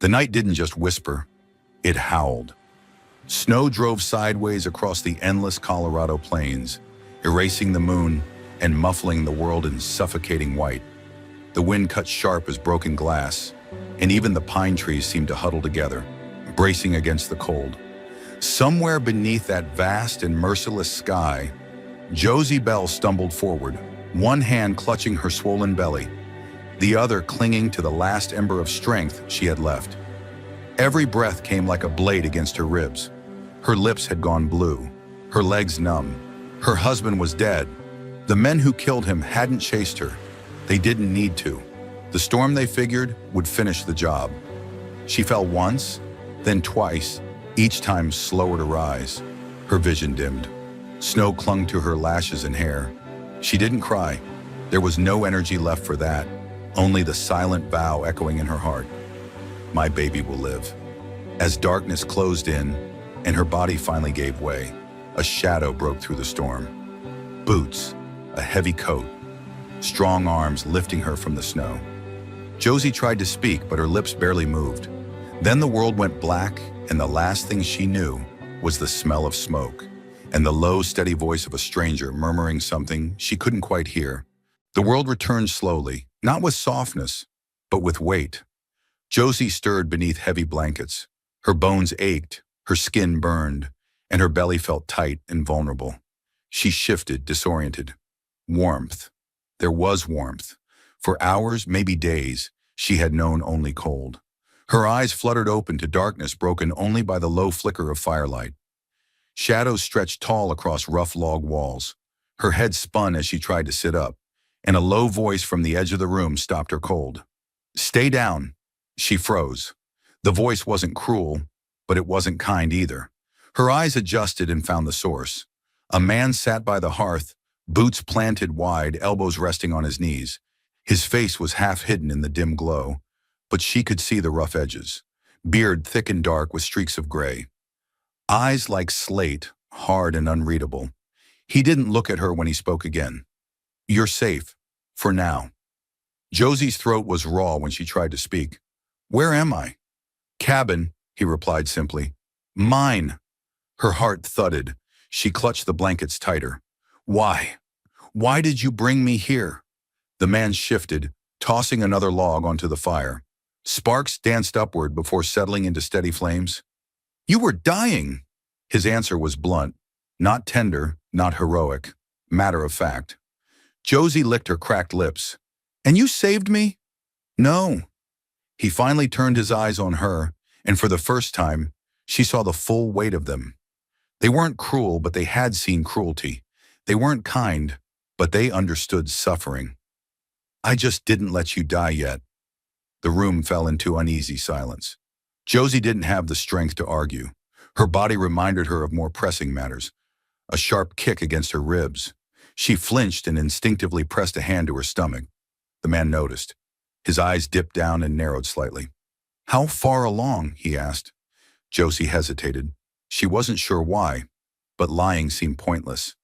The night didn't just whisper, it howled. Snow drove sideways across the endless Colorado plains, erasing the moon and muffling the world in suffocating white. The wind cut sharp as broken glass, and even the pine trees seemed to huddle together, bracing against the cold. Somewhere beneath that vast and merciless sky, Josie Bell stumbled forward, one hand clutching her swollen belly, the other clinging to the last ember of strength she had left. Every breath came like a blade against her ribs. Her lips had gone blue, her legs numb. Her husband was dead. The men who killed him hadn't chased her. They didn't need to. The storm, they figured, would finish the job. She fell once, then twice, each time slower to rise. Her vision dimmed. Snow clung to her lashes and hair. She didn't cry. There was no energy left for that, only the silent vow echoing in her heart. My baby will live. As darkness closed in and her body finally gave way, a shadow broke through the storm. Boots, a heavy coat, strong arms lifting her from the snow. Josie tried to speak, but her lips barely moved. Then the world went black, and the last thing she knew was the smell of smoke and the low, steady voice of a stranger murmuring something she couldn't quite hear. The world returned slowly, not with softness, but with weight. Josie stirred beneath heavy blankets. Her bones ached, her skin burned, and her belly felt tight and vulnerable. She shifted, disoriented. Warmth. There was warmth. For hours, maybe days, she had known only cold. Her eyes fluttered open to darkness broken only by the low flicker of firelight. Shadows stretched tall across rough log walls. Her head spun as she tried to sit up, and a low voice from the edge of the room stopped her cold. "Stay down." She froze. The voice wasn't cruel, but it wasn't kind either. Her eyes adjusted and found the source. A man sat by the hearth, boots planted wide, elbows resting on his knees. His face was half hidden in the dim glow, but she could see the rough edges. Beard thick and dark with streaks of gray. Eyes like slate, hard and unreadable. He didn't look at her when he spoke again. "You're safe, for now." Josie's throat was raw when she tried to speak. "Where am I?" "Cabin," he replied simply. "Mine." Her heart thudded. She clutched the blankets tighter. "Why? Why did you bring me here?" The man shifted, tossing another log onto the fire. Sparks danced upward before settling into steady flames. "You were dying." His answer was blunt, not tender, not heroic, matter of fact. Josie licked her cracked lips. "And you saved me?" "No." He finally turned his eyes on her, and for the first time, she saw the full weight of them. They weren't cruel, but they had seen cruelty. They weren't kind, but they understood suffering. "I just didn't let you die yet." The room fell into uneasy silence. Josie didn't have the strength to argue. Her body reminded her of more pressing matters. A sharp kick against her ribs. She flinched and instinctively pressed a hand to her stomach. The man noticed. His eyes dipped down and narrowed slightly. "How far along?" he asked. Josie hesitated. She wasn't sure why, but lying seemed pointless.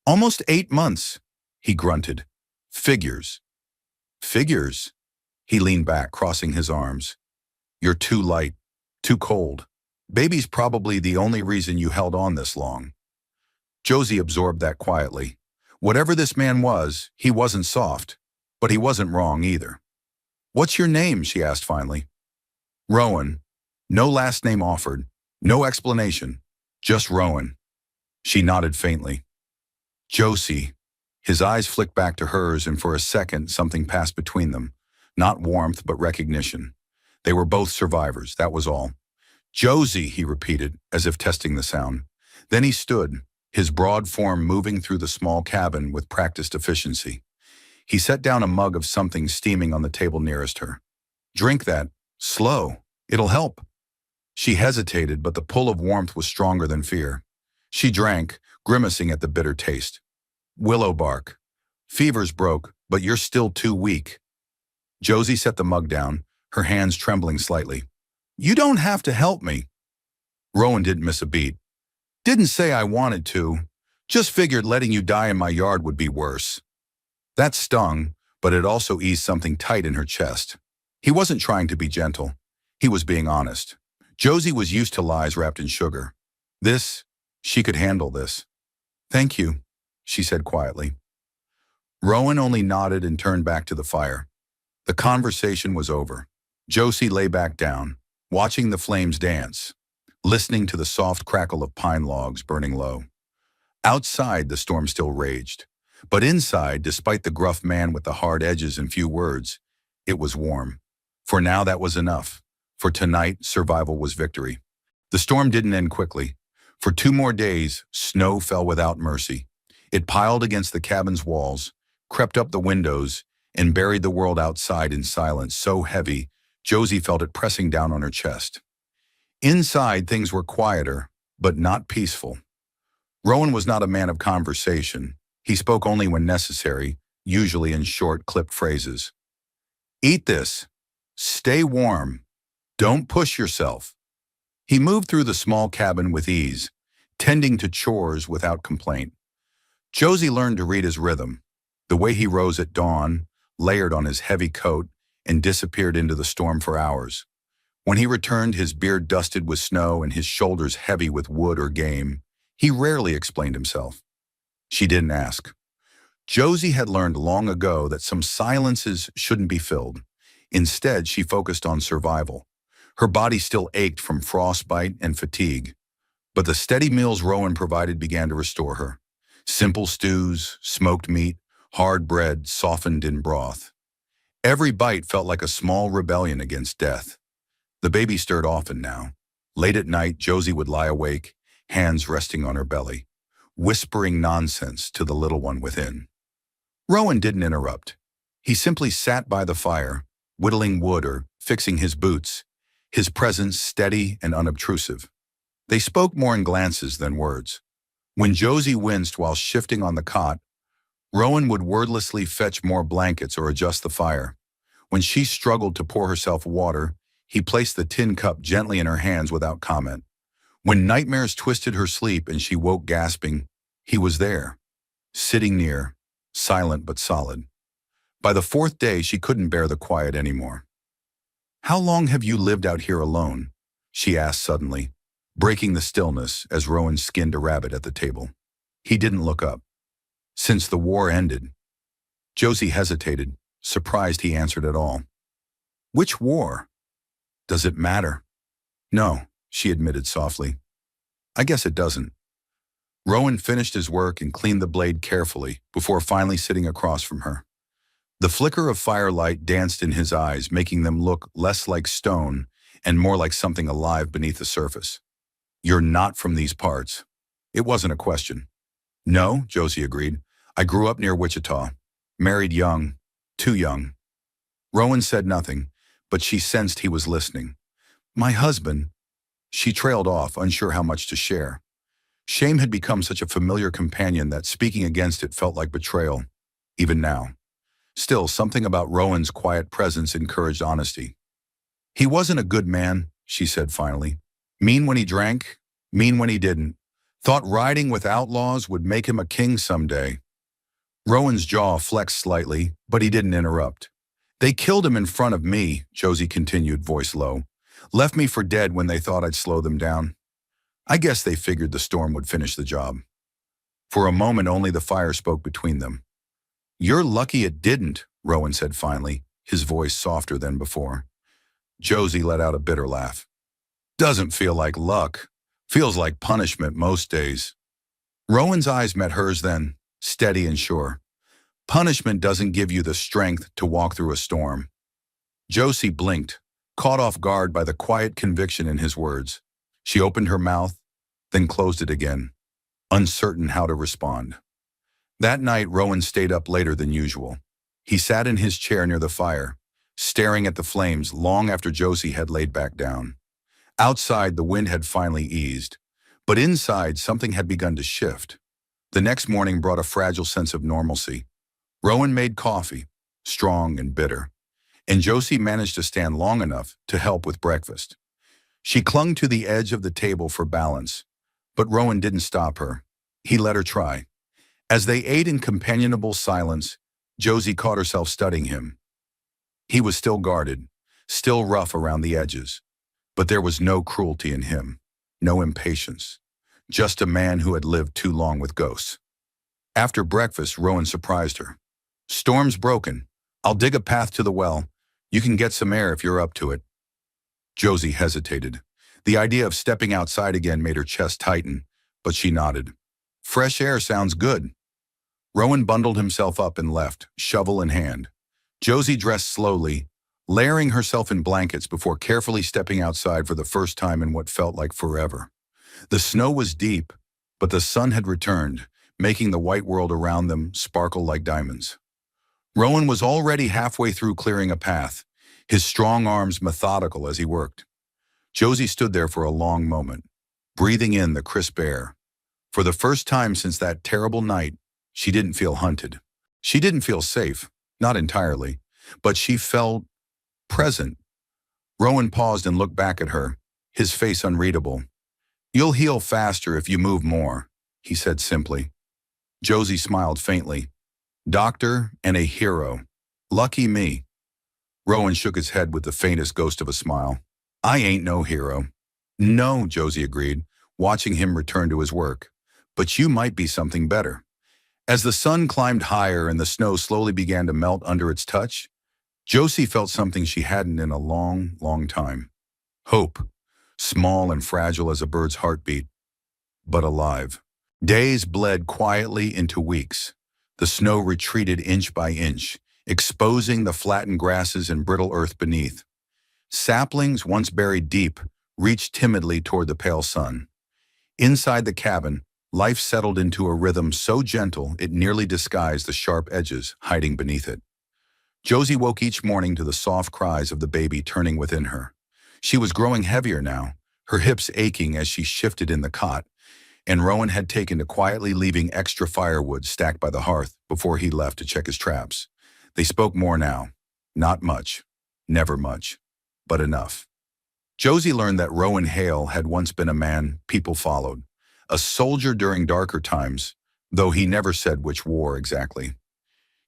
"Almost 8 months," he grunted. "Figures." "Figures?" He leaned back, crossing his arms. "You're too light, too cold. Baby's probably the only reason you held on this long." Josie absorbed that quietly. Whatever this man was, he wasn't soft, but he wasn't wrong either. "What's your name?" she asked finally. "Rowan." No last name offered, no explanation, just Rowan. She nodded faintly. "Josie." His eyes flicked back to hers, and for a second something passed between them. Not warmth, but recognition. They were both survivors, that was all. "Josie," he repeated, as if testing the sound. Then he stood, his broad form moving through the small cabin with practiced efficiency. He set down a mug of something steaming on the table nearest her. "Drink that, slow, it'll help." She hesitated, but the pull of warmth was stronger than fear. She drank, grimacing at the bitter taste. "Willow bark. Fever's broke, but you're still too weak." Josie set the mug down, her hands trembling slightly. "You don't have to help me." Rowan didn't miss a beat. "Didn't say I wanted to. Just figured letting you die in my yard would be worse." That stung, but it also eased something tight in her chest. He wasn't trying to be gentle. He was being honest. Josie was used to lies wrapped in sugar. This, she could handle this. Thank you, she said quietly. Rowan only nodded and turned back to the fire. The conversation was over. Josie lay back down, watching the flames dance, listening to the soft crackle of pine logs burning low. Outside, the storm still raged. But inside, despite the gruff man with the hard edges and few words, it was warm. For now, that was enough. For tonight, survival was victory. The storm didn't end quickly. For 2 more days, snow fell without mercy. It piled against the cabin's walls, crept up the windows, and buried the world outside in silence so heavy, Josie felt it pressing down on her chest. Inside, things were quieter, but not peaceful. Rowan was not a man of conversation. He spoke only when necessary, usually in short, clipped phrases. Eat this. Stay warm. Don't push yourself. He moved through the small cabin with ease, tending to chores without complaint. Josie learned to read his rhythm, the way he rose at dawn, layered on his heavy coat, and disappeared into the storm for hours. When he returned, his beard dusted with snow and his shoulders heavy with wood or game, he rarely explained himself. She didn't ask. Josie had learned long ago that some silences shouldn't be filled. Instead, she focused on survival. Her body still ached from frostbite and fatigue, but the steady meals Rowan provided began to restore her. Simple stews, smoked meat, hard bread softened in broth. Every bite felt like a small rebellion against death. The baby stirred often now. Late at night, Josie would lie awake, hands resting on her belly, whispering nonsense to the little one within. Rowan didn't interrupt. He simply sat by the fire, whittling wood or fixing his boots, his presence steady and unobtrusive. They spoke more in glances than words. When Josie winced while shifting on the cot, Rowan would wordlessly fetch more blankets or adjust the fire. When she struggled to pour herself water, he placed the tin cup gently in her hands without comment. When nightmares twisted her sleep and she woke gasping, he was there, sitting near, silent but solid. By the 4th day, she couldn't bear the quiet anymore. "How long have you lived out here alone?" she asked suddenly, breaking the stillness as Rowan skinned a rabbit at the table. He didn't look up. "Since the war ended." Josie hesitated, surprised he answered at all. "Which war? Does it matter?" "No," she admitted softly. "I guess it doesn't." Rowan finished his work and cleaned the blade carefully before finally sitting across from her. The flicker of firelight danced in his eyes, making them look less like stone and more like something alive beneath the surface. "You're not from these parts." It wasn't a question. "No," Josie agreed. "I grew up near Wichita. Married young. Too young." Rowan said nothing, but she sensed he was listening. "My husband." She trailed off, unsure how much to share. Shame had become such a familiar companion that speaking against it felt like betrayal, even now. Still, something about Rowan's quiet presence encouraged honesty. "He wasn't a good man," she said finally. "Mean when he drank, mean when he didn't. Thought riding with outlaws would make him a king someday." Rowan's jaw flexed slightly, but he didn't interrupt. "They killed him in front of me," Josie continued, voice low. "Left me for dead when they thought I'd slow them down. I guess they figured the storm would finish the job." For a moment, only the fire spoke between them. "You're lucky it didn't," Rowan said finally, his voice softer than before. Josie let out a bitter laugh. "Doesn't feel like luck. Feels like punishment most days." Rowan's eyes met hers then, steady and sure. "Punishment doesn't give you the strength to walk through a storm." Josie blinked, caught off guard by the quiet conviction in his words. She opened her mouth, then closed it again, uncertain how to respond. That night, Rowan stayed up later than usual. He sat in his chair near the fire, staring at the flames long after Josie had laid back down. Outside, the wind had finally eased, but inside, something had begun to shift. The next morning brought a fragile sense of normalcy. Rowan made coffee, strong and bitter, and Josie managed to stand long enough to help with breakfast. She clung to the edge of the table for balance, but Rowan didn't stop her. He let her try. As they ate in companionable silence, Josie caught herself studying him. He was still guarded, still rough around the edges, But there was no cruelty in him, no impatience, just a man who had lived too long with ghosts. After breakfast, Rowan surprised her. "Storm's broken. I'll dig a path to the well. You can get some air if you're up to it." Josie hesitated. The idea of stepping outside again made her chest tighten, but she nodded. "Fresh air sounds good." Rowan bundled himself up and left, shovel in hand. Josie dressed slowly, layering herself in blankets before carefully stepping outside for the first time in what felt like forever. The snow was deep, but the sun had returned, making the white world around them sparkle like diamonds. Rowan was already halfway through clearing a path, his strong arms methodical as he worked. Josie stood there for a long moment, breathing in the crisp air. For the first time since that terrible night, she didn't feel hunted. She didn't feel safe, not entirely, but she felt present. Rowan paused and looked back at her, his face unreadable. "You'll heal faster if you move more," he said simply. Josie smiled faintly. "Doctor and a hero. Lucky me." Rowan shook his head with the faintest ghost of a smile. "I ain't no hero." "No," Josie agreed, watching him return to his work. "But you might be something better." As the sun climbed higher and the snow slowly began to melt under its touch, Josie felt something she hadn't in a long, long time. Hope, small and fragile as a bird's heartbeat, but alive. Days bled quietly into weeks. The snow retreated inch by inch, exposing the flattened grasses and brittle earth beneath. Saplings, once buried deep, reached timidly toward the pale sun. Inside the cabin, life settled into a rhythm so gentle it nearly disguised the sharp edges hiding beneath it. Josie woke each morning to the soft cries of the baby turning within her. She was growing heavier now, her hips aching as she shifted in the cot, and Rowan had taken to quietly leaving extra firewood stacked by the hearth before he left to check his traps. They spoke more now. Not much. Never much. But enough. Josie learned that Rowan Hale had once been a man people followed, a soldier during darker times, though he never said which war exactly.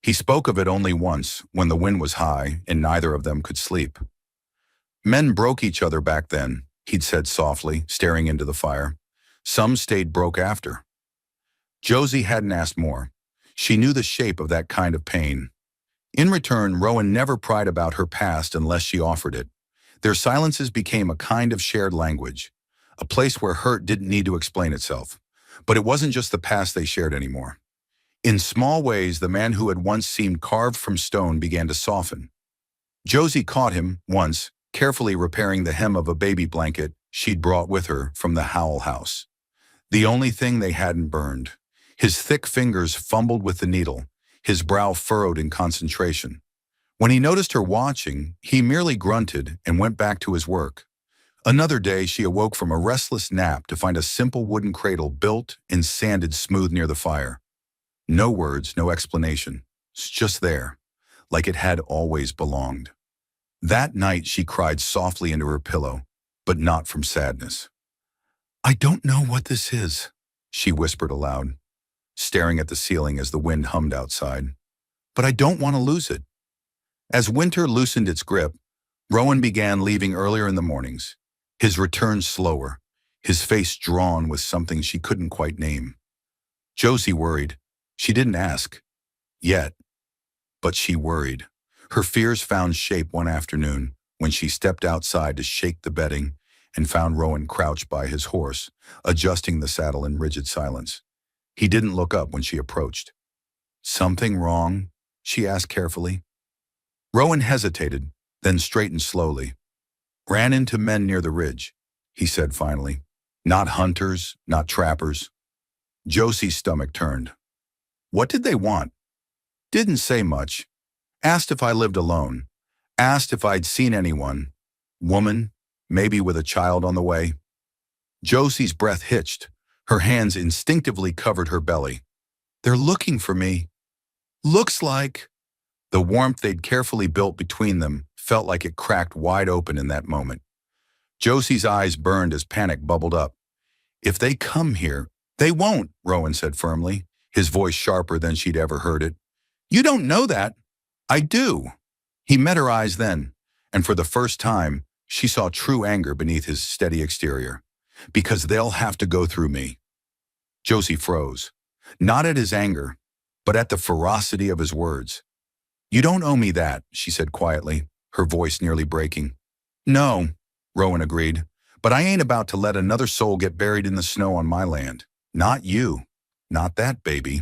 He spoke of it only once, when the wind was high and neither of them could sleep. "Men broke each other back then," he'd said softly, staring into the fire. "Some stayed broke after." Josie hadn't asked more. She knew the shape of that kind of pain. In return, Rowan never pried about her past unless she offered it. Their silences became a kind of shared language, a place where hurt didn't need to explain itself. But it wasn't just the past they shared anymore. In small ways, the man who had once seemed carved from stone began to soften. Josie caught him, once, carefully repairing the hem of a baby blanket she'd brought with her from the Howell house. The only thing they hadn't burned. His thick fingers fumbled with the needle, his brow furrowed in concentration. When he noticed her watching, he merely grunted and went back to his work. Another day, she awoke from a restless nap to find a simple wooden cradle built and sanded smooth near the fire. No words, no explanation. It's just there, like it had always belonged. That night, she cried softly into her pillow, but not from sadness. "I don't know what this is," she whispered aloud, staring at the ceiling as the wind hummed outside. "But I don't want to lose it." As winter loosened its grip, Rowan began leaving earlier in the mornings, his return slower, his face drawn with something she couldn't quite name. Josie worried. She didn't ask. Yet. But she worried. Her fears found shape one afternoon when she stepped outside to shake the bedding and found Rowan crouched by his horse, adjusting the saddle in rigid silence. He didn't look up when she approached. "Something wrong?" she asked carefully. Rowan hesitated, then straightened slowly. "Ran into men near the ridge," he said finally. "Not hunters, not trappers." Josie's stomach turned. "What did they want?" "Didn't say much. Asked if I lived alone. Asked if I'd seen anyone. Woman, maybe with a child on the way." Josie's breath hitched. Her hands instinctively covered her belly. "They're looking for me. Looks like..." The warmth they'd carefully built between them felt like it cracked wide open in that moment. Josie's eyes burned as panic bubbled up. "If they come here..." "They won't," Rowan said firmly, his voice sharper than she'd ever heard it. "You don't know that." "I do." He met her eyes then, and for the first time, She saw true anger beneath his steady exterior. Because they'll have to go through me. Josie froze. Not at his anger, but at the ferocity of his words. You don't owe me that, she said quietly, her voice nearly breaking. No, Rowan agreed, but I ain't about to let another soul get buried in the snow on my land. Not you. Not that baby.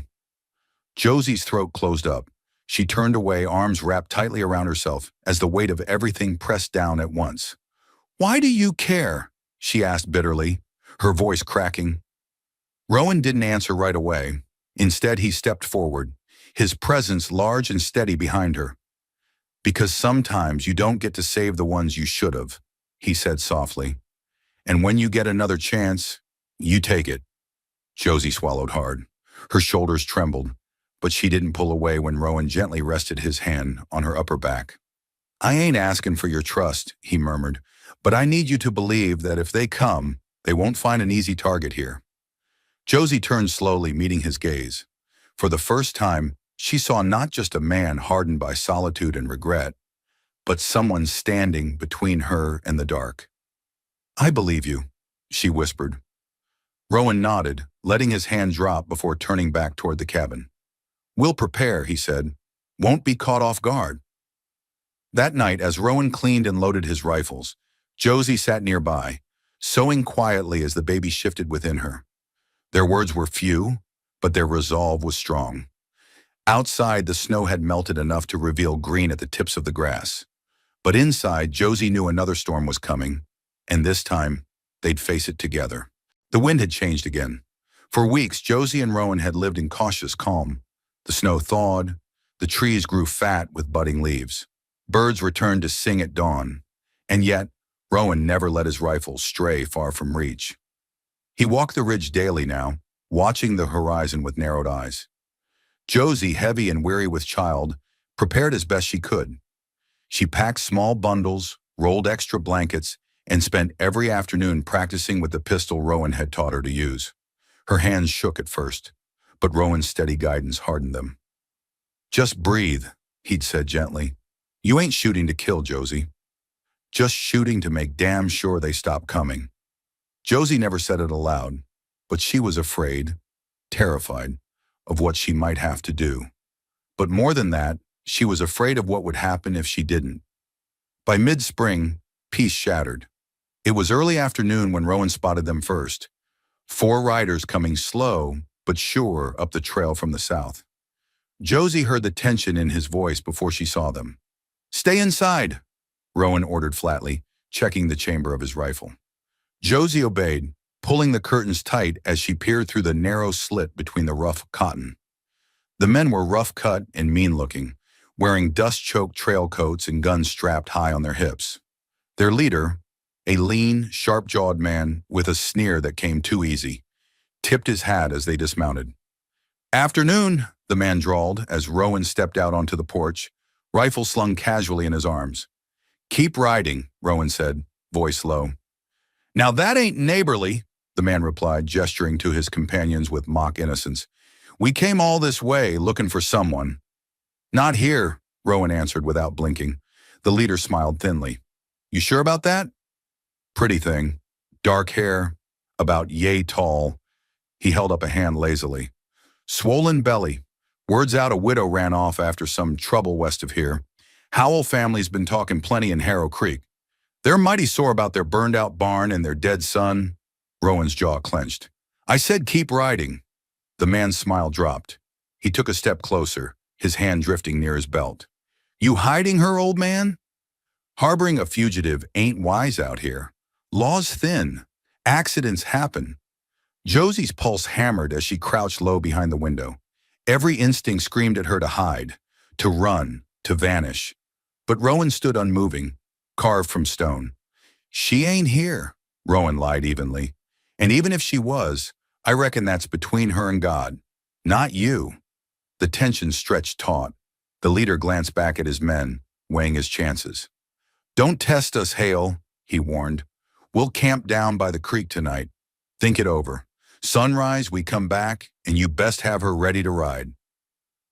Josie's throat closed up. She turned away, arms wrapped tightly around herself as the weight of everything pressed down at once. Why do you care? She asked bitterly, her voice cracking. Rowan didn't answer right away. Instead, he stepped forward, his presence large and steady behind her. Because sometimes you don't get to save the ones you should have, he said softly. And when you get another chance, you take it. Josie swallowed hard. Her shoulders trembled, but she didn't pull away when Rowan gently rested his hand on her upper back. I ain't asking for your trust, he murmured, but I need you to believe that if they come, they won't find an easy target here. Josie turned slowly, meeting his gaze. For the first time, she saw not just a man hardened by solitude and regret, but someone standing between her and the dark. I believe you, she whispered. Rowan nodded, letting his hand drop before turning back toward the cabin. We'll prepare, he said. Won't be caught off guard. That night, as Rowan cleaned and loaded his rifles, Josie sat nearby, sewing quietly as the baby shifted within her. Their words were few, but their resolve was strong. Outside, the snow had melted enough to reveal green at the tips of the grass. But inside, Josie knew another storm was coming, and this time, they'd face it together. The wind had changed again. For weeks, Josie and Rowan had lived in cautious calm. The snow thawed, the trees grew fat with budding leaves. Birds returned to sing at dawn, and yet, Rowan never let his rifle stray far from reach. He walked the ridge daily now, watching the horizon with narrowed eyes. Josie, heavy and weary with child, prepared as best she could. She packed small bundles, rolled extra blankets, and spent every afternoon practicing with the pistol Rowan had taught her to use. Her hands shook at first, but Rowan's steady guidance hardened them. Just breathe, he'd said gently. You ain't shooting to kill, Josie. Just shooting to make damn sure they stop coming. Josie never said it aloud, but she was afraid, terrified, of what she might have to do. But more than that, she was afraid of what would happen if she didn't. By mid-spring, peace shattered. It was early afternoon when Rowan spotted them first. 4 riders coming slow but sure up the trail from the south. Josie heard the tension in his voice before she saw them. Stay inside, Rowan ordered flatly, checking the chamber of his rifle. Josie obeyed, pulling the curtains tight as she peered through the narrow slit between the rough cotton. The men were rough-cut and mean-looking, wearing dust-choked trail coats and guns strapped high on their hips. Their leader, a lean, sharp-jawed man with a sneer that came too easy, tipped his hat as they dismounted. Afternoon, the man drawled as Rowan stepped out onto the porch, rifle slung casually in his arms. Keep riding, Rowan said, voice low. Now that ain't neighborly, the man replied, gesturing to his companions with mock innocence. We came all this way looking for someone. Not here, Rowan answered without blinking. The leader smiled thinly. You sure about that? Pretty thing. Dark hair, about yay tall. He held up a hand lazily. Swollen belly. Word's out a widow ran off after some trouble west of here. Howell family's been talking plenty in Harrow Creek. They're mighty sore about their burned-out barn and their dead son. Rowan's jaw clenched. I said keep riding. The man's smile dropped. He took a step closer, his hand drifting near his belt. You hiding her, old man? Harboring a fugitive ain't wise out here. Law's thin. Accidents happen. Josie's pulse hammered as she crouched low behind the window. Every instinct screamed at her to hide, to run, to vanish. But Rowan stood unmoving, carved from stone. She ain't here, Rowan lied evenly. And even if she was, I reckon that's between her and God, not you. The tension stretched taut. The leader glanced back at his men, weighing his chances. Don't test us, Hale, he warned. We'll camp down by the creek tonight. Think it over. Sunrise, we come back, and you best have her ready to ride.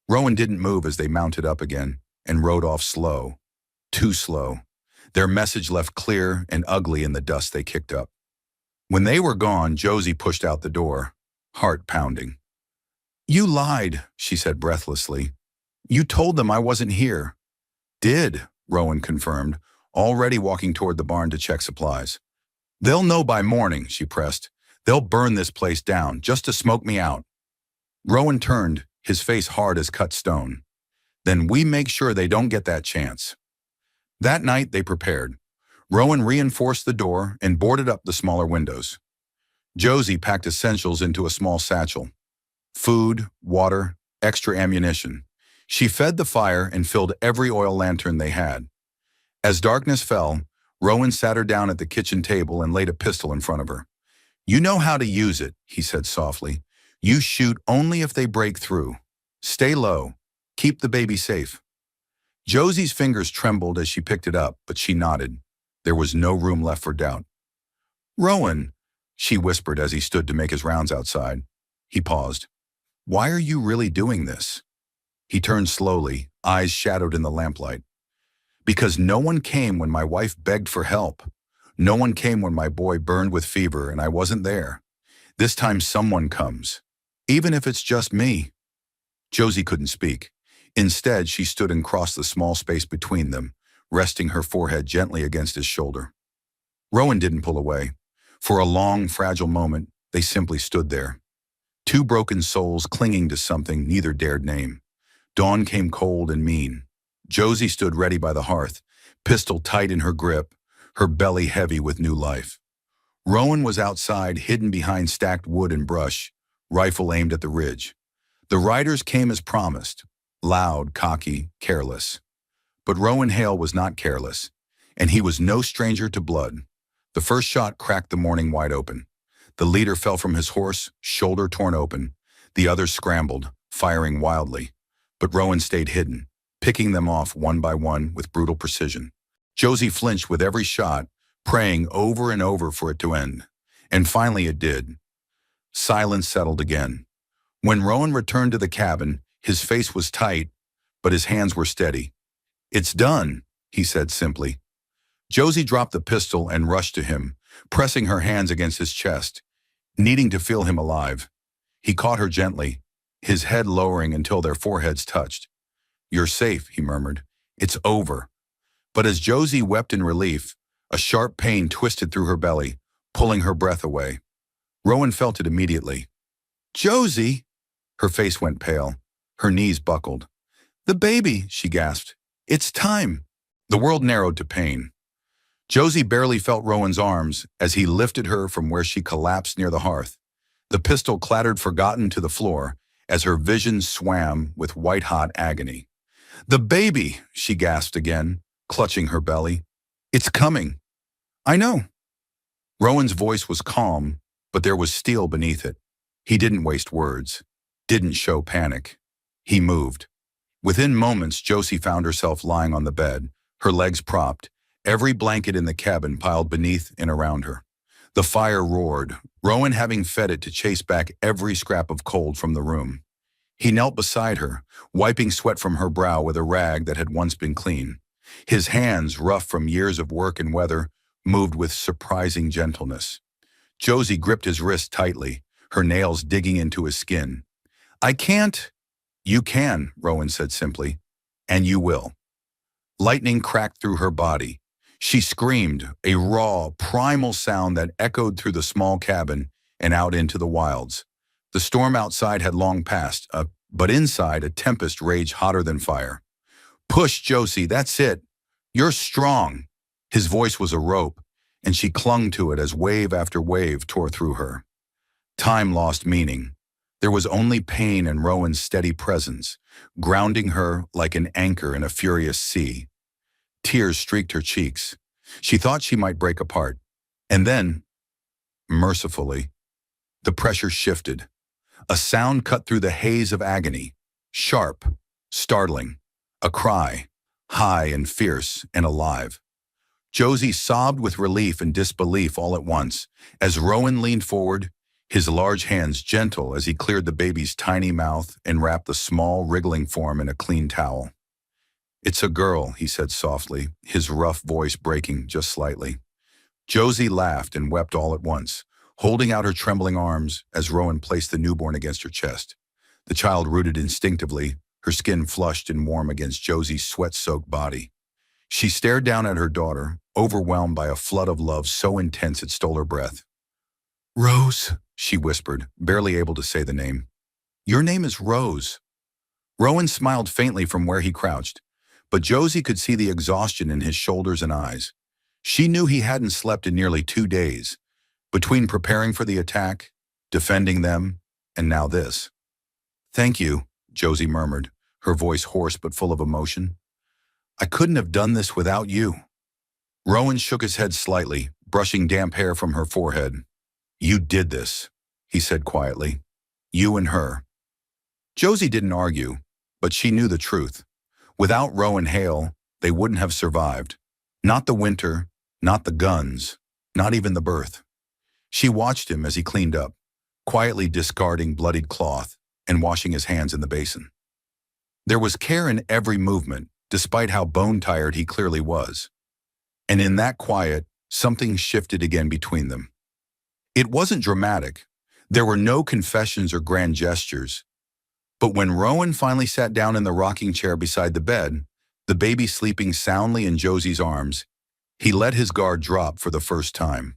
Rowan didn't move as they mounted up again and rode off slow. Too slow. Their message left clear and ugly in the dust they kicked up. When they were gone, Josie pushed out the door, heart pounding. "You lied," she said breathlessly. "You told them I wasn't here." "Did," Rowan confirmed, already walking toward the barn to check supplies. "They'll know by morning," she pressed. "They'll burn this place down, just to smoke me out." Rowan turned, his face hard as cut stone. "Then we make sure they don't get that chance." That night they prepared. Rowan reinforced the door and boarded up the smaller windows. Josie packed essentials into a small satchel. Food, water, extra ammunition. She fed the fire and filled every oil lantern they had. As darkness fell, Rowan sat her down at the kitchen table and laid a pistol in front of her. "You know how to use it," he said softly. "You shoot only if they break through. Stay low. Keep the baby safe." Josie's fingers trembled as she picked it up, but she nodded. There was no room left for doubt. "Rowan," she whispered as he stood to make his rounds outside. He paused. "Why are you really doing this?" He turned slowly, eyes shadowed in the lamplight. "Because no one came when my wife begged for help. No one came when my boy burned with fever and I wasn't there. This time someone comes, even if it's just me." Josie couldn't speak. Instead, she stood and crossed the small space between them, resting her forehead gently against his shoulder. Rowan didn't pull away. For a long, fragile moment, they simply stood there. Two broken souls clinging to something neither dared name. Dawn came cold and mean. Josie stood ready by the hearth, pistol tight in her grip, her belly heavy with new life. Rowan was outside, hidden behind stacked wood and brush, rifle aimed at the ridge. The riders came as promised, loud, cocky, careless. But Rowan Hale was not careless, and he was no stranger to blood. The first shot cracked the morning wide open. The leader fell from his horse, shoulder torn open. The others scrambled, firing wildly. But Rowan stayed hidden, picking them off one by one with brutal precision. Josie flinched with every shot, praying over and over for it to end. And finally it did. Silence settled again. When Rowan returned to the cabin, his face was tight, but his hands were steady. "It's done," he said simply. Josie dropped the pistol and rushed to him, pressing her hands against his chest, needing to feel him alive. He caught her gently, his head lowering until their foreheads touched. "You're safe," he murmured. "It's over." But as Josie wept in relief, a sharp pain twisted through her belly, pulling her breath away. Rowan felt it immediately. "Josie!" Her face went pale. Her knees buckled. "The baby," she gasped. "It's time." The world narrowed to pain. Josie barely felt Rowan's arms as he lifted her from where she collapsed near the hearth. The pistol clattered forgotten to the floor as her vision swam with white-hot agony. "The baby," she gasped again, clutching her belly. "It's coming." "I know." Rowan's voice was calm, but there was steel beneath it. He didn't waste words, didn't show panic. He moved. Within moments, Josie found herself lying on the bed, her legs propped, every blanket in the cabin piled beneath and around her. The fire roared, Rowan having fed it to chase back every scrap of cold from the room. He knelt beside her, wiping sweat from her brow with a rag that had once been clean. His hands, rough from years of work and weather, moved with surprising gentleness. Josie gripped his wrist tightly, her nails digging into his skin. "I can't." "You can," Rowan said simply, "and you will." Lightning cracked through her body. She screamed, a raw, primal sound that echoed through the small cabin and out into the wilds. The storm outside had long passed, but inside a tempest raged hotter than fire. "Push, Josie, that's it. You're strong." His voice was a rope, and she clung to it as wave after wave tore through her. Time lost meaning. There was only pain and Rowan's steady presence, grounding her like an anchor in a furious sea. Tears streaked her cheeks. She thought she might break apart. And then, mercifully, the pressure shifted. A sound cut through the haze of agony, sharp, startling, a cry, high and fierce and alive. Josie sobbed with relief and disbelief all at once as Rowan leaned forward, his large hands gentle as he cleared the baby's tiny mouth and wrapped the small, wriggling form in a clean towel. "It's a girl," he said softly, his rough voice breaking just slightly. Josie laughed and wept all at once, holding out her trembling arms as Rowan placed the newborn against her chest. The child rooted instinctively, her skin flushed and warm against Josie's sweat-soaked body. She stared down at her daughter, overwhelmed by a flood of love so intense it stole her breath. "Rose," she whispered, barely able to say the name. "Your name is Rose." Rowan smiled faintly from where he crouched, but Josie could see the exhaustion in his shoulders and eyes. She knew he hadn't slept in nearly 2 days, between preparing for the attack, defending them, and now this. "Thank you," Josie murmured, her voice hoarse but full of emotion. "I couldn't have done this without you." Rowan shook his head slightly, brushing damp hair from her forehead. "You did this," he said quietly. "You and her." Josie didn't argue, but she knew the truth. Without Rowan Hale, they wouldn't have survived. Not the winter, not the guns, not even the birth. She watched him as he cleaned up, quietly discarding bloodied cloth and washing his hands in the basin. There was care in every movement, despite how bone-tired he clearly was. And in that quiet, something shifted again between them. It wasn't dramatic. There were no confessions or grand gestures. But when Rowan finally sat down in the rocking chair beside the bed, the baby sleeping soundly in Josie's arms, he let his guard drop for the first time.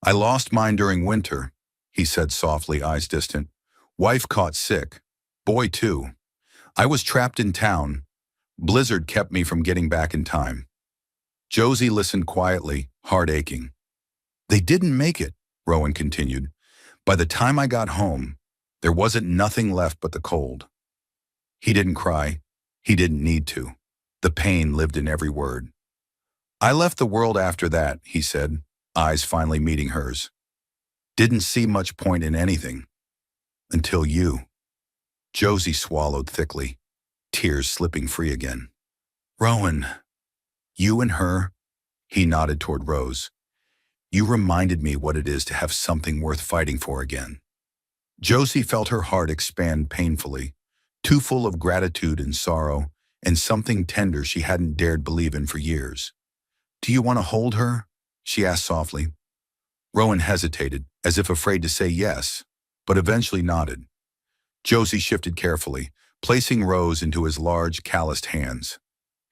"I lost mine during winter," he said softly, eyes distant. "Wife caught sick. Boy too. I was trapped in town. Blizzard kept me from getting back in time." Josie listened quietly, heart aching. "They didn't make it," Rowan continued. "By the time I got home, there wasn't nothing left but the cold." He didn't cry. He didn't need to. The pain lived in every word. "I left the world after that," he said, eyes finally meeting hers. "Didn't see much point in anything. Until you." Josie swallowed thickly, tears slipping free again. "Rowan, you and her," he nodded toward Rose. "You reminded me what it is to have something worth fighting for again." Josie felt her heart expand painfully, too full of gratitude and sorrow, and something tender she hadn't dared believe in for years. "Do you want to hold her?" she asked softly. Rowan hesitated, as if afraid to say yes, but eventually nodded. Josie shifted carefully, placing Rose into his large, calloused hands.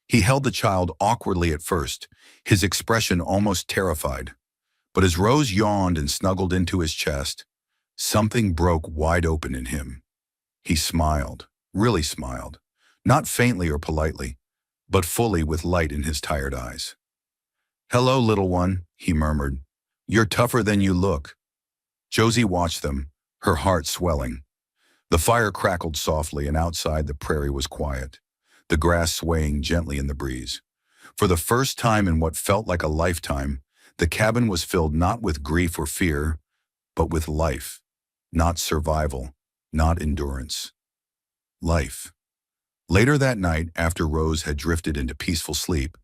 He held the child awkwardly at first, his expression almost terrified. But as Rose yawned and snuggled into his chest, something broke wide open in him. He smiled, really smiled, not faintly or politely, but fully with light in his tired eyes. "Hello, little one," he murmured. "You're tougher than you look." Josie watched them, her heart swelling. The fire crackled softly, and outside the prairie was quiet, the grass swaying gently in the breeze. For the first time in what felt like a lifetime, the cabin was filled not with grief or fear, but with life. Not survival, not endurance. Life. Later that night, after Rose had drifted into peaceful sleep,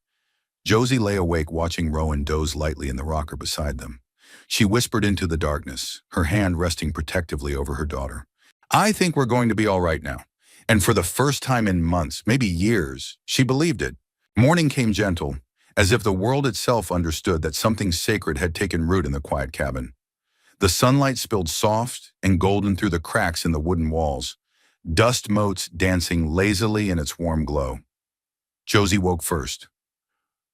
Josie lay awake watching Rowan doze lightly in the rocker beside them. She whispered into the darkness, her hand resting protectively over her daughter. "I think we're going to be all right now." And for the first time in months, maybe years, she believed it. Morning came gentle, as if the world itself understood that something sacred had taken root in the quiet cabin. The sunlight spilled soft and golden through the cracks in the wooden walls, dust motes dancing lazily in its warm glow. Josie woke first.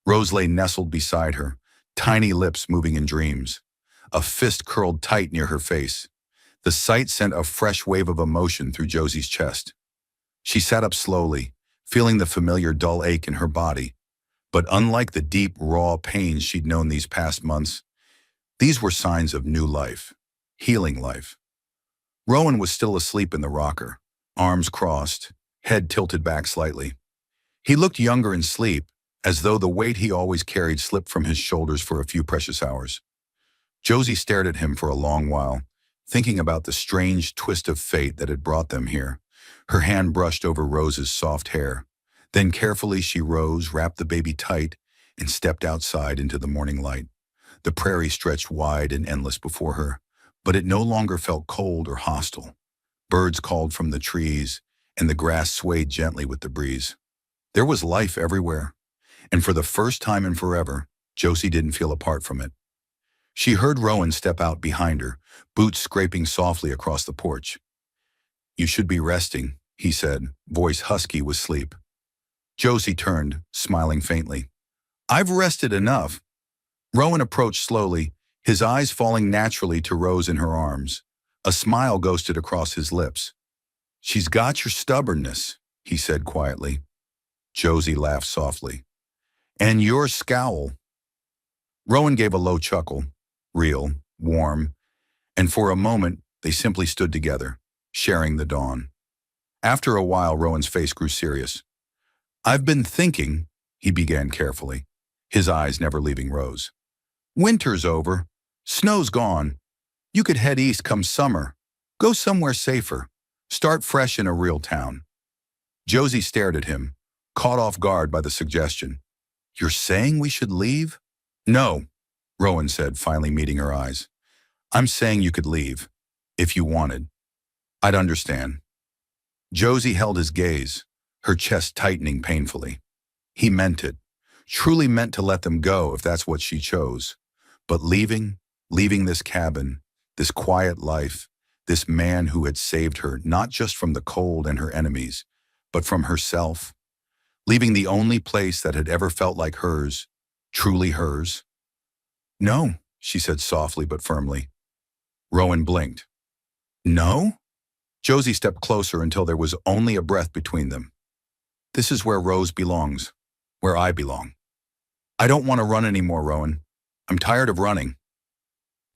Rose lay nestled beside her, tiny lips moving in dreams. A fist curled tight near her face. The sight sent a fresh wave of emotion through Josie's chest. She sat up slowly, feeling the familiar dull ache in her body. But unlike the deep, raw pains she'd known these past months, these were signs of new life, healing life. Rowan was still asleep in the rocker, arms crossed, head tilted back slightly. He looked younger in sleep, as though the weight he always carried slipped from his shoulders for a few precious hours. Josie stared at him for a long while, thinking about the strange twist of fate that had brought them here. Her hand brushed over Rose's soft hair. Then carefully she rose, wrapped the baby tight, and stepped outside into the morning light. The prairie stretched wide and endless before her, but it no longer felt cold or hostile. Birds called from the trees, and the grass swayed gently with the breeze. There was life everywhere, and for the first time in forever, Josie didn't feel apart from it. She heard Rowan step out behind her, boots scraping softly across the porch. "You should be resting," he said, voice husky with sleep. Josie turned, smiling faintly. "I've rested enough." Rowan approached slowly, his eyes falling naturally to Rose in her arms. A smile ghosted across his lips. "She's got your stubbornness," he said quietly. Josie laughed softly. "And your scowl." Rowan gave a low chuckle, real, warm, and for a moment they simply stood together, sharing the dawn. After a while, Rowan's face grew serious. "I've been thinking," he began carefully, his eyes never leaving Rose. "Winter's over. Snow's gone. You could head east come summer. Go somewhere safer. Start fresh in a real town." Josie stared at him, caught off guard by the suggestion. "You're saying we should leave?" "No," Rowan said, finally meeting her eyes. "I'm saying you could leave, if you wanted. I'd understand." Josie held his gaze, her chest tightening painfully. He meant it, truly meant to let them go if that's what she chose. But leaving this cabin, this quiet life, this man who had saved her not just from the cold and her enemies, but from herself, leaving the only place that had ever felt like hers, truly hers. "No," she said softly but firmly. Rowan blinked. "No?" Josie stepped closer until there was only a breath between them. "This is where Rose belongs, where I belong. I don't want to run anymore, Rowan. I'm tired of running."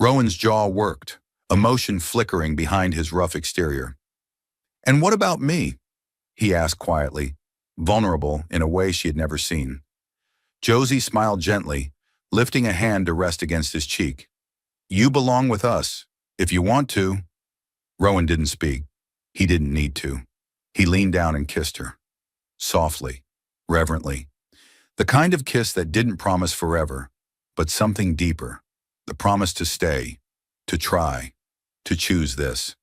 Rowan's jaw worked, emotion flickering behind his rough exterior. "And what about me?" he asked quietly, vulnerable in a way she had never seen. Josie smiled gently, lifting a hand to rest against his cheek. "You belong with us, if you want to." Rowan didn't speak. He didn't need to. He leaned down and kissed her. Softly, reverently. The kind of kiss that didn't promise forever, but something deeper. The promise to stay, to try, to choose this.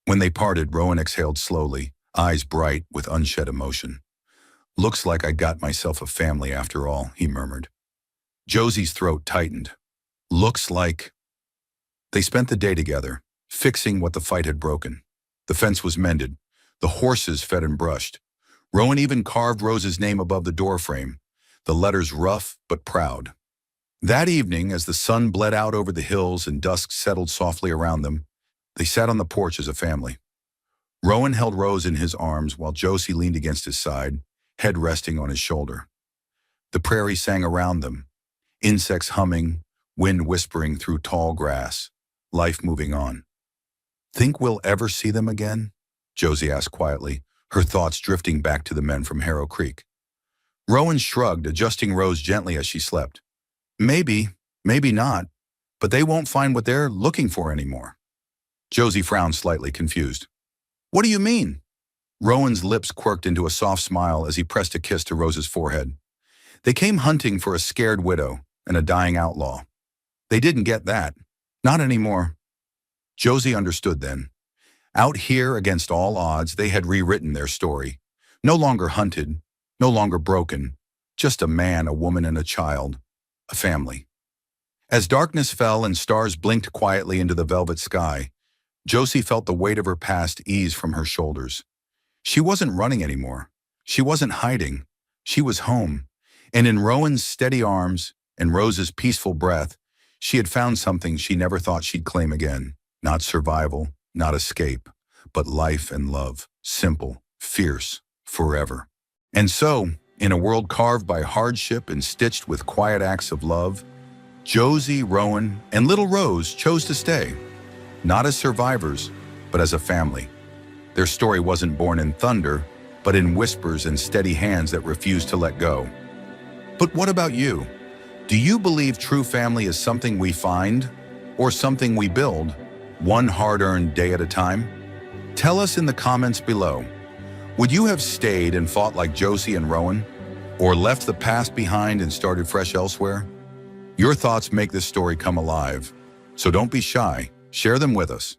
When they parted, Rowan exhaled slowly, eyes bright with unshed emotion. "Looks like I got myself a family after all," he murmured. Josie's throat tightened. "Looks like..." They spent the day together, fixing what the fight had broken. The fence was mended. The horses fed and brushed. Rowan even carved Rose's name above the doorframe, the letters rough but proud. That evening, as the sun bled out over the hills and dusk settled softly around them, they sat on the porch as a family. Rowan held Rose in his arms while Josie leaned against his side, head resting on his shoulder. The prairie sang around them, insects humming, wind whispering through tall grass, life moving on. "Think we'll ever see them again?" Josie asked quietly, her thoughts drifting back to the men from Harrow Creek. Rowan shrugged, adjusting Rose gently as she slept. "Maybe, maybe not, but they won't find what they're looking for anymore." Josie frowned slightly, confused. "What do you mean?" Rowan's lips quirked into a soft smile as he pressed a kiss to Rose's forehead. "They came hunting for a scared widow and a dying outlaw. They didn't get that. Not anymore." Josie understood then. Out here, against all odds, they had rewritten their story. No longer hunted, no longer broken, just a man, a woman, and a child, a family. As darkness fell and stars blinked quietly into the velvet sky, Josie felt the weight of her past ease from her shoulders. She wasn't running anymore. She wasn't hiding. She was home. And in Rowan's steady arms and Rose's peaceful breath, she had found something she never thought she'd claim again. Not survival, not escape, but life and love, simple, fierce, forever. And so, in a world carved by hardship and stitched with quiet acts of love, Josie, Rowan, and little Rose chose to stay. Not as survivors, but as a family. Their story wasn't born in thunder, but in whispers and steady hands that refused to let go. But what about you? Do you believe true family is something we find, or something we build, one hard-earned day at a time? Tell us in the comments below. Would you have stayed and fought like Josie and Rowan, or left the past behind and started fresh elsewhere? Your thoughts make this story come alive, so don't be shy. Share them with us.